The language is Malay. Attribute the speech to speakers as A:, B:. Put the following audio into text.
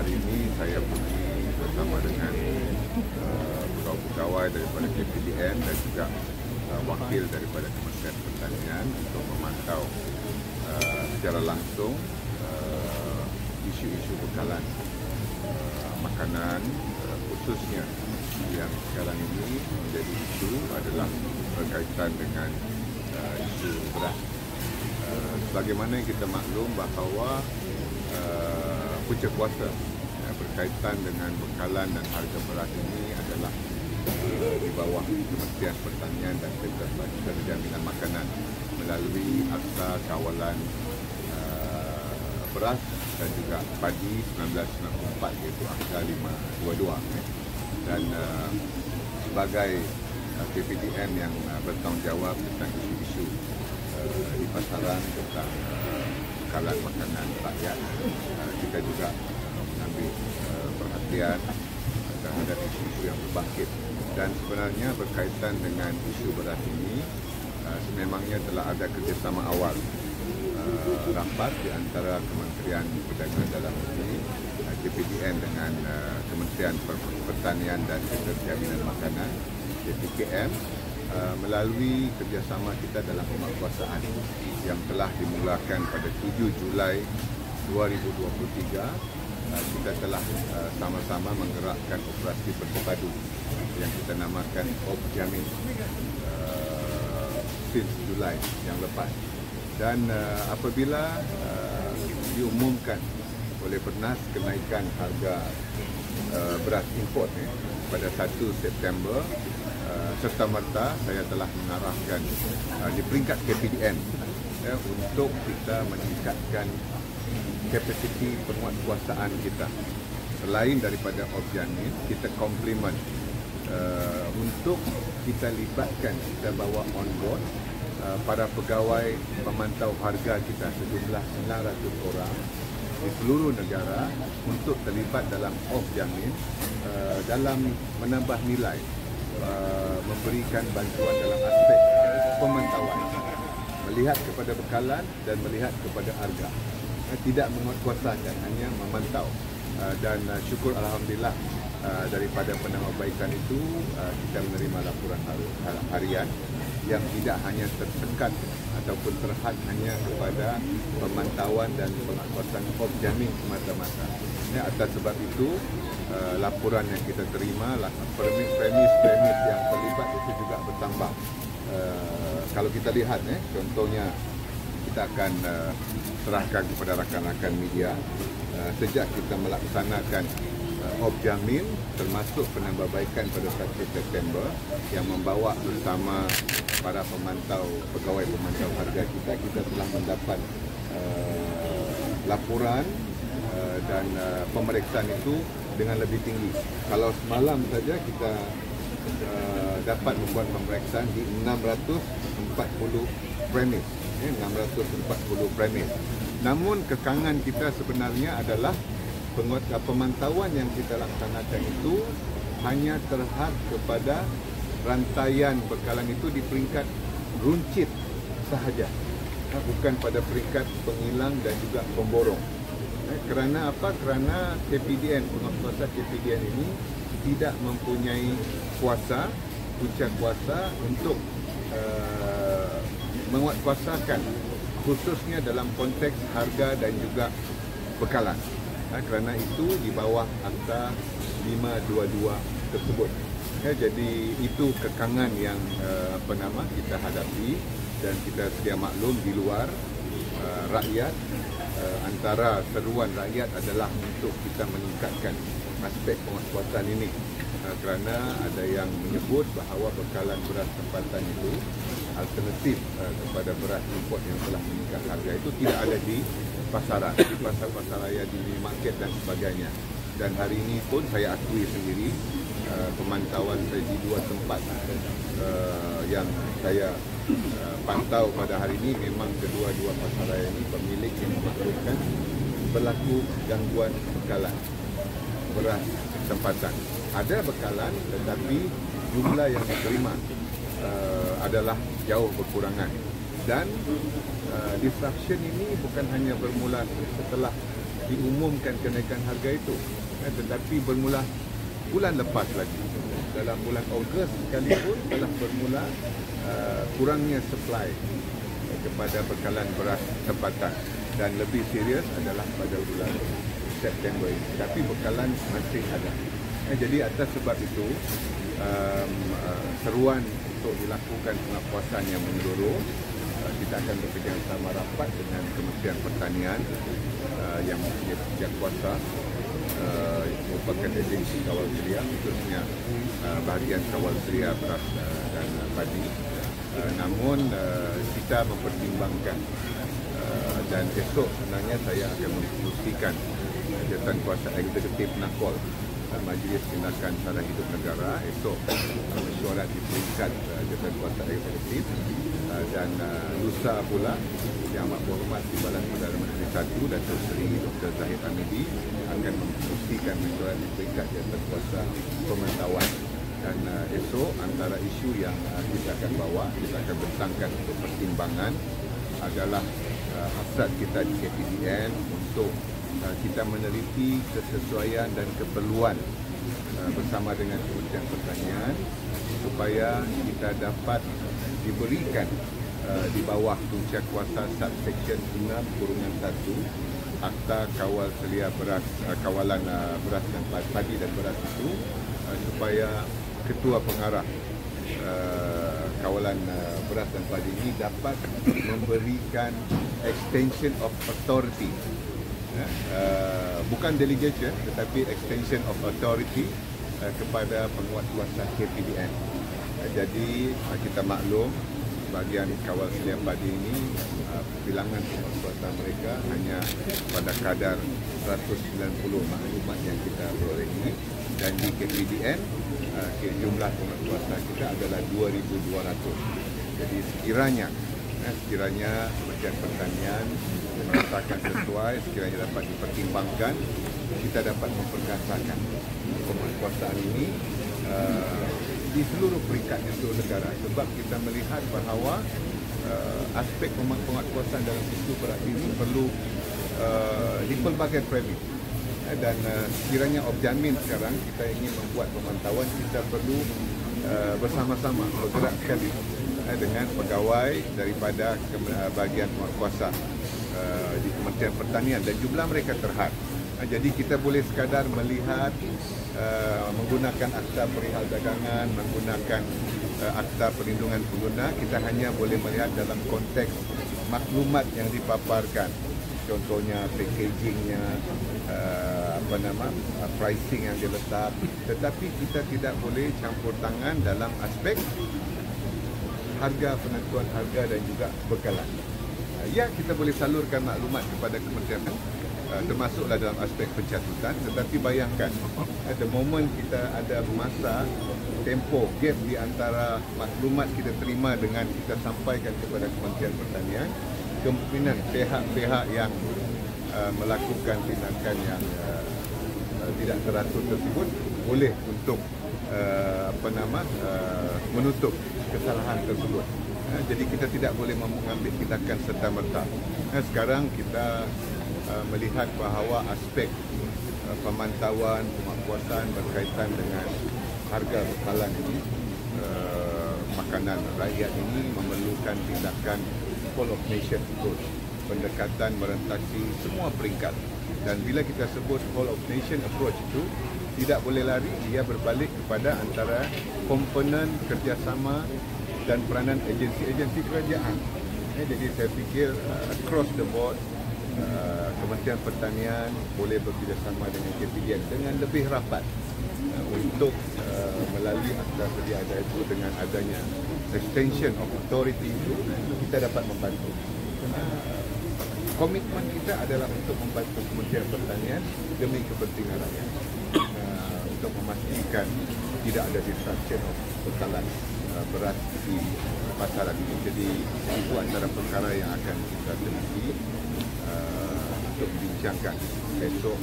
A: hari ini saya pergi bersama dengan pegawai-pegawai daripada KPDN dan juga wakil daripada Kementerian Pertanian untuk memantau secara langsung isu-isu bekalan makanan, khususnya yang sekarang ini menjadi isu adalah berkaitan dengan isu beras. Sebagaimana yang kita maklum bahawa punca kuasa berkaitan dengan bekalan dan harga beras ini adalah di bawah Kementerian Pertanian dan Sektor Jaminan Makanan melalui Akta Kawalan Beras dan juga Padi 1994 iaitu Akta 522 dan sebagai KPDN yang bertanggungjawab tentang isu-isu di pasaran tentang bekalan makanan rakyat, kita juga mengambil perhatian terhadap isu-isu yang berbangkit. Dan sebenarnya berkaitan dengan isu beras ini, sememangnya telah ada kerjasama awal rapat di antara Kementerian Perdagangan Dalam Negeri, KPDN dengan Kementerian Pertanian dan Sektor Jaminan Makanan, KPKM, melalui kerjasama kita dalam penguatkuasaan yang telah dimulakan pada 7 Julai 2023. Kita telah sama-sama menggerakkan operasi bersepadu yang kita namakan Opjamin since Julai yang lepas. Dan apabila diumumkan oleh Pernas kenaikan harga beras import pada 1 September, serta-merta saya telah mengarahkan di peringkat KPDN untuk kita meningkatkan kapasiti penguatkuasaan kita. Selain daripada Opjamin, kita komplement untuk kita libatkan, kita bawa on board para pegawai pemantau harga kita sejumlah 900 orang di seluruh negara untuk terlibat dalam Opjamin dalam menambah nilai, memberikan bantuan dalam aspek pemantauan, melihat kepada bekalan dan melihat kepada harga. Tidak menguatkuasakan, hanya memantau. Dan syukur Alhamdulillah daripada penambahbaikan itu kita menerima laporan harian yang tidak hanya tersekat ataupun terhad hanya kepada pemantauan dan penguatkuasaan Opjamin semata-mata. Atas sebab itu laporan yang kita terima, premis yang terlibat itu juga bertambah. Kalau kita lihat contohnya, kita akan serahkan kepada rakan-rakan media sejak kita melaksanakan Opjamin termasuk penambahbaikan pada 1 September yang membawa bersama para pegawai pemantau harga kita telah mendapat laporan dan pemeriksaan itu dengan lebih tinggi. Kalau semalam saja kita dapat membuat pemeriksaan di 640 premis. 640 premis. Namun kekangan kita sebenarnya adalah pemantauan yang kita laksanakan itu hanya terhad kepada rantaian bekalan itu di peringkat runcit sahaja, bukan pada peringkat pengilang dan juga pemborong. Kerana apa? Kerana KPDN, penguatkuasa KPDN ini tidak mempunyai kuasa, punca kuasa untuk menguatkuasakan khususnya dalam konteks harga dan juga bekalan. Kerana itu di bawah Akta 522 tersebut. Jadi itu kekangan yang kita hadapi dan kita sedia maklum di luar rakyat, antara seruan rakyat adalah untuk kita meningkatkan aspek penguatkuasaan ini. Kerana ada yang menyebut bahawa bekalan beras tempatan itu alternatif kepada beras import yang telah meningkat harga itu tidak ada di pasaran, di pasar-pasar raya, di minimarket dan sebagainya. Dan hari ini pun saya akui sendiri pemantauan saya di dua tempat yang saya pantau pada hari ini, memang kedua-dua pasar raya ini pemilik yang memaklumkan berlaku gangguan bekalan beras tempatan. Ada bekalan tetapi jumlah yang diterima adalah jauh berkurangan. Dan disruption ini bukan hanya bermula setelah diumumkan kenaikan harga itu. Tetapi bermula bulan lepas lagi, dalam bulan Ogos sekalipun telah bermula kurangnya supply kepada bekalan beras tempatan, dan lebih serius adalah pada bulan September ini. Tapi bekalan masih ada. Jadi atas sebab itu seruan untuk dilakukan pengawasan yang menyeluruh, kita akan bekerjasama rapat dengan Kementerian Pertanian yang mempunyai penjaga merupakan agensi kawal sedia, khususnya bahagian kawal sedia beras dan padi. Namun kita mempertimbangkan dan esok sebenarnya saya akan menginstruksikan Jawatankuasa Eksekutif NAKOL Majlis Tindakan Sara Hidup Negara esok mesyuarat di peringkat Jawatankuasa Eksekutif, dan lusa pula Yang Amat Berhormat Timbalan Perdana Menteri 1 Datuk Seri Dr. Zahid Hamidi akan menginstruksikan mesyuarat di peringkat Jawatankuasa Pemantauan. Dan esok antara isu yang kita akan bawa, kita akan bentangkan untuk pertimbangan adalah hasrat kita di KPDN untuk kita meneliti kesesuaian dan keperluan bersama dengan Kementerian Pertanian supaya kita dapat diberikan di bawah punca kuasa subsection 6/1 Akta Kawal Selia Beras, Kawalan Beras dan Padi dan Beras itu, supaya Ketua Pengarah Kawalan Beras dan Padi ini dapat memberikan extension of authority, bukan delegation tetapi extension of authority kepada penguatkuasa KPDN. Jadi kita maklum bahagian kawal selia padi ini bilangan penguatkuasa mereka hanya pada kadar 190 maklumat yang kita peroleh ini, dan di KPDN jumlah penguatkuasa kita adalah 2,200. Jadi sekiranya Kementerian Pertanian merasakan sesuai, sekiranya dapat dipertimbangkan, kita dapat memperkasakan penguatkuasaan ini di seluruh peringkat di seluruh negara, sebab kita melihat bahawa aspek penguatkuasaan dalam isu beras ini perlu di pelbagai premis. Dan sekiranya Objamin sekarang kita ingin membuat pemantauan, kita perlu bersama-sama bergerak sekali dengan pegawai daripada bahagian penguatkuasa di Kementerian Pertanian, dan jumlah mereka terhad. Jadi kita boleh sekadar melihat menggunakan akta perihal dagangan, menggunakan akta perlindungan pengguna, kita hanya boleh melihat dalam konteks maklumat yang dipaparkan, contohnya packagingnya, pricing yang diletak, tetapi kita tidak boleh campur tangan dalam aspek harga, penentuan harga dan juga bekalan. Ya, kita boleh salurkan maklumat kepada kementerian, termasuklah dalam aspek pencatutan, tetapi bayangkan the moment kita ada masa tempoh gap di antara maklumat kita terima dengan kita sampaikan kepada Kementerian Pertanian, kemungkinan pihak-pihak yang melakukan tindakan yang tidak teratur tersebut boleh untuk menutup kesalahan tersebut. Jadi kita tidak boleh mengambil tindakan serta-merta. Sekarang kita melihat bahawa aspek pemantauan, penguatkuasaan berkaitan dengan harga bekalan ini, makanan rakyat ini memerlukan tindakan whole of nation approach, pendekatan merentasi semua peringkat. Dan bila kita sebut whole of nation approach itu, tidak boleh lari, dia berbalik kepada antara komponen kerjasama dan peranan agensi-agensi kerajaan. Jadi saya fikir across the board, Kementerian Pertanian boleh bekerjasama dengan KPDN dengan lebih rapat untuk melalui akta sedia ada itu, dengan adanya extension of authority itu, kita dapat membantu. Komitmen kita adalah untuk membantu Kementerian Pertanian demi kepentingan rakyat, untuk memastikan tidak ada disruption of bekalan beras di pasaran ini. Jadi itu antara perkara yang akan kita teliti untuk dibincangkan esok.